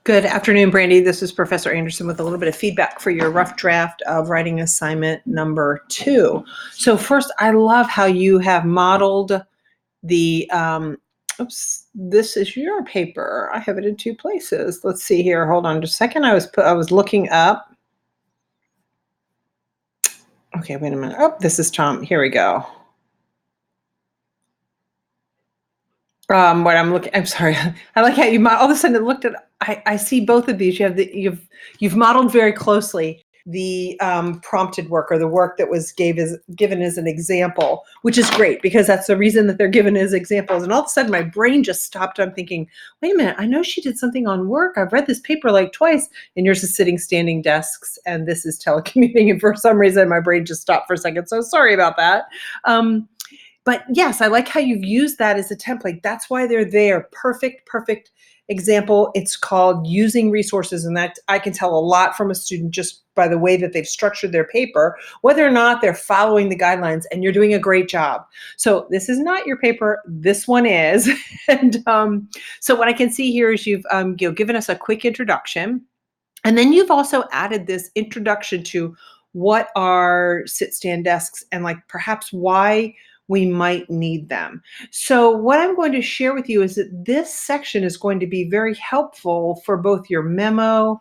Good afternoon, Brandy. This is Professor Anderson with a little bit of feedback for your rough draft of writing assignment number 2. So first, I love how you have modeled the, this is your paper. I have it in 2 places. Let's see here. Hold on just a second. I was looking up. Okay, wait a minute. Oh, this is Tom. Here we go. I'm sorry. I like how you all of a sudden looked at. I see both of these. You've modeled very closely the prompted work or the work that was given as an example, which is great because that's the reason that they're given as examples. And all of a sudden, my brain just stopped. I'm thinking, wait a minute. I know she did something on work. I've read this paper like twice, and yours is sitting, standing desks, and this is telecommuting. And for some reason, my brain just stopped for a second. So sorry about that. But yes, I like how you've used that as a template. That's why they're there. Perfect example. It's called using resources. And that I can tell a lot from a student just by the way that they've structured their paper, whether or not they're following the guidelines, and you're doing a great job. So this is not your paper. This one is. And so what I can see here is you've given us a quick introduction. And then you've also added this introduction to what are sit-stand desks and like perhaps why we might need them. So what I'm going to share with you is that this section is going to be very helpful for both your memo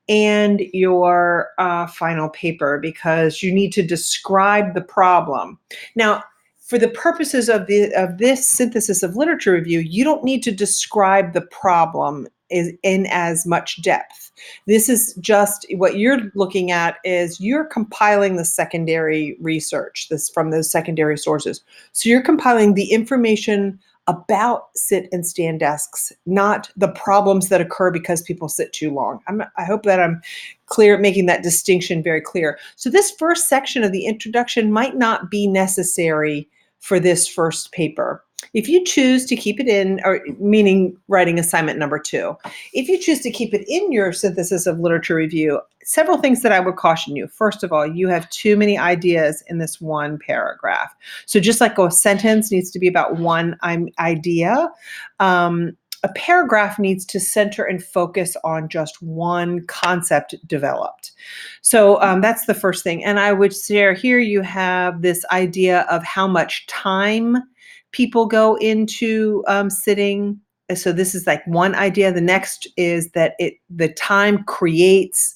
and your final paper because you need to describe the problem. Now, for the purposes of this synthesis of literature review, you don't need to describe the problem in as much depth. This is just what you're looking at is you're compiling the secondary research from those secondary sources. So you're compiling the information about sit and stand desks, not the problems that occur because people sit too long. I hope that I'm clear, making that distinction very clear. So this first section of the introduction might not be necessary for this first paper. If you choose to keep it in, or meaning writing assignment number 2, if you choose to keep it in your synthesis of literature review, several things that I would caution you. First of all, you have too many ideas in this one paragraph. So just like a sentence needs to be about one idea, a paragraph needs to center and focus on just one concept developed. So that's the first thing. And I would share here you have this idea of how much time people go into sitting. So this is like one idea. The next is that the time creates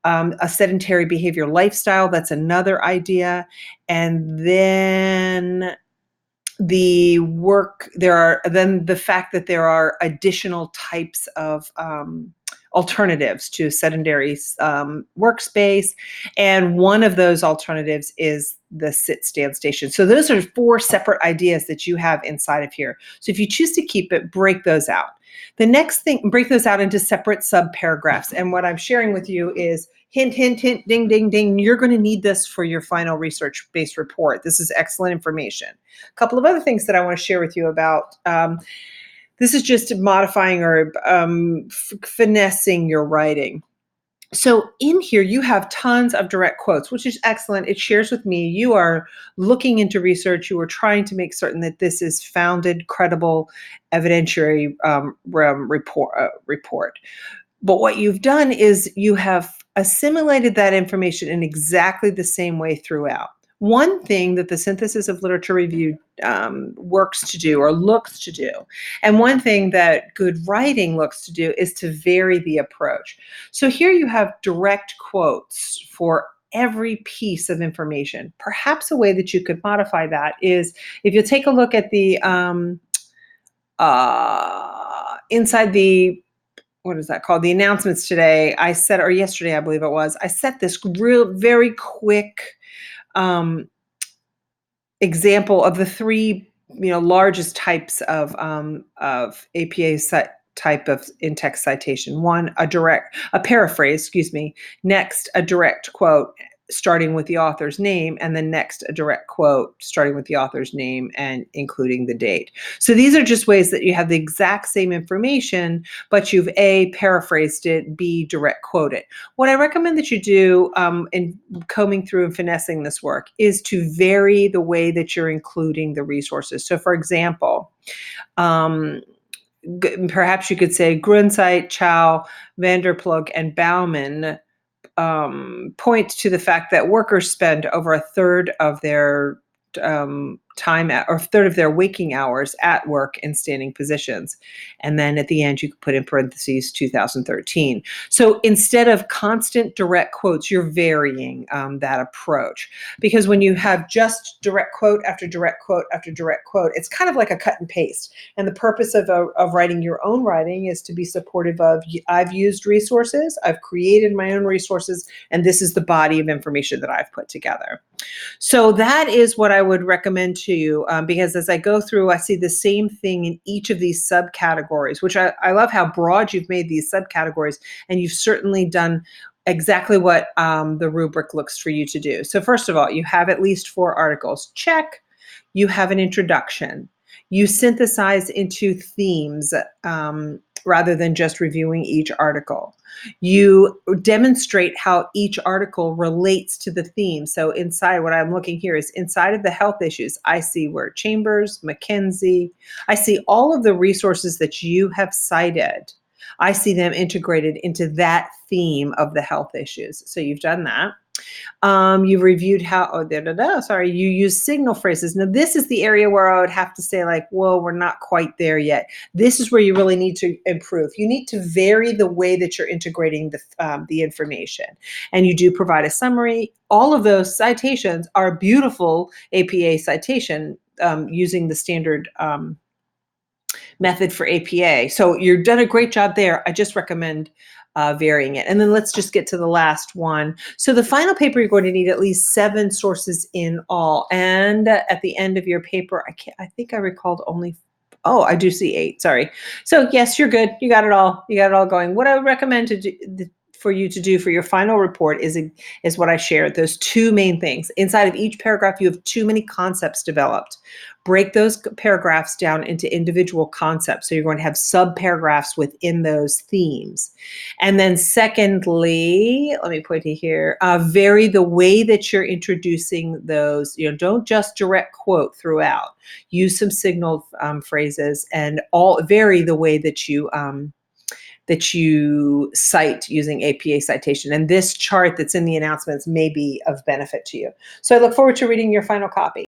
a sedentary behavior lifestyle. That's another idea. And then the fact that there are additional types of alternatives to sedentary workspace. And one of those alternatives is the sit-stand station. So those are 4 separate ideas that you have inside of here. So if you choose to keep it, break those out. The next thing, break those out into separate sub-paragraphs. And what I'm sharing with you is hint, hint, hint, ding, ding, ding. You're going to need this for your final research-based report. This is excellent information. A couple of other things that I want to share with you about. This is just modifying or finessing your writing. So in here, you have tons of direct quotes, which is excellent. It shares with me you are looking into research. You are trying to make certain that this is founded, credible, evidentiary report. But what you've done is you have assimilated that information in exactly the same way throughout. One thing that the synthesis of literature review works to do or looks to do, and one thing that good writing looks to do is to vary the approach. So here you have direct quotes for every piece of information. Perhaps a way that you could modify that is if you take a look at the inside the what is that called? The announcements today, or yesterday, I believe it was, I set this very quick example of the 3, largest types of APA type of in-text citation. One, a paraphrase, next, a direct quote starting with the author's name, and then next, a direct quote starting with the author's name and including the date. So these are just ways that you have the exact same information, but you've A, paraphrased it, B, direct quoted. What I recommend that you do in combing through and finessing this work is to vary the way that you're including the resources. So for example, perhaps you could say Grunzeit, Chow, Vanderplug, and Bauman point to the fact that workers spend over a third of their time at, or a third of their waking hours at work in standing positions. And then at the end, you could put in parentheses 2013. So instead of constant direct quotes, you're varying that approach. Because when you have just direct quote after direct quote after direct quote, it's kind of like a cut and paste. And the purpose of writing your own writing is to be supportive of, I've used resources, I've created my own resources, and this is the body of information that I've put together. So that is what I would recommend to you, because as I go through, I see the same thing in each of these subcategories, which I love how broad you've made these subcategories, and you've certainly done exactly what the rubric looks for you to do. So first of all, you have at least 4 articles. Check. You have an introduction. You synthesize into themes rather than just reviewing each article. You demonstrate how each article relates to the theme. So inside, what I'm looking here is inside of the health issues, I see where Chambers, McKinsey, I see all of the resources that you have cited. I see them integrated into that theme of the health issues. So you've done that. You've reviewed how, sorry, you use signal phrases. Now, this is the area where I would have to say, like, whoa, we're not quite there yet. This is where you really need to improve. You need to vary the way that you're integrating the information. And you do provide a summary. All of those citations are beautiful APA citation using the standard method for APA. So you've done a great job there. I just recommend varying it. And then let's just get to the last one. So the final paper, you're going to need at least 7 sources in all. And at the end of your paper, I think I recalled only, oh, I do see 8, sorry. So yes, you're good. You got it all. You got it all going. What I would recommend to do, for you to do for your final report is what I shared, those 2 main things. Inside of each paragraph, you have too many concepts developed. Break those paragraphs down into individual concepts. So you're going to have sub-paragraphs within those themes. And then secondly, let me point to here, vary the way that you're introducing those. Don't just direct quote throughout. Use some signal phrases, and vary the way that you cite using APA citation. And this chart that's in the announcements may be of benefit to you. So I look forward to reading your final copy.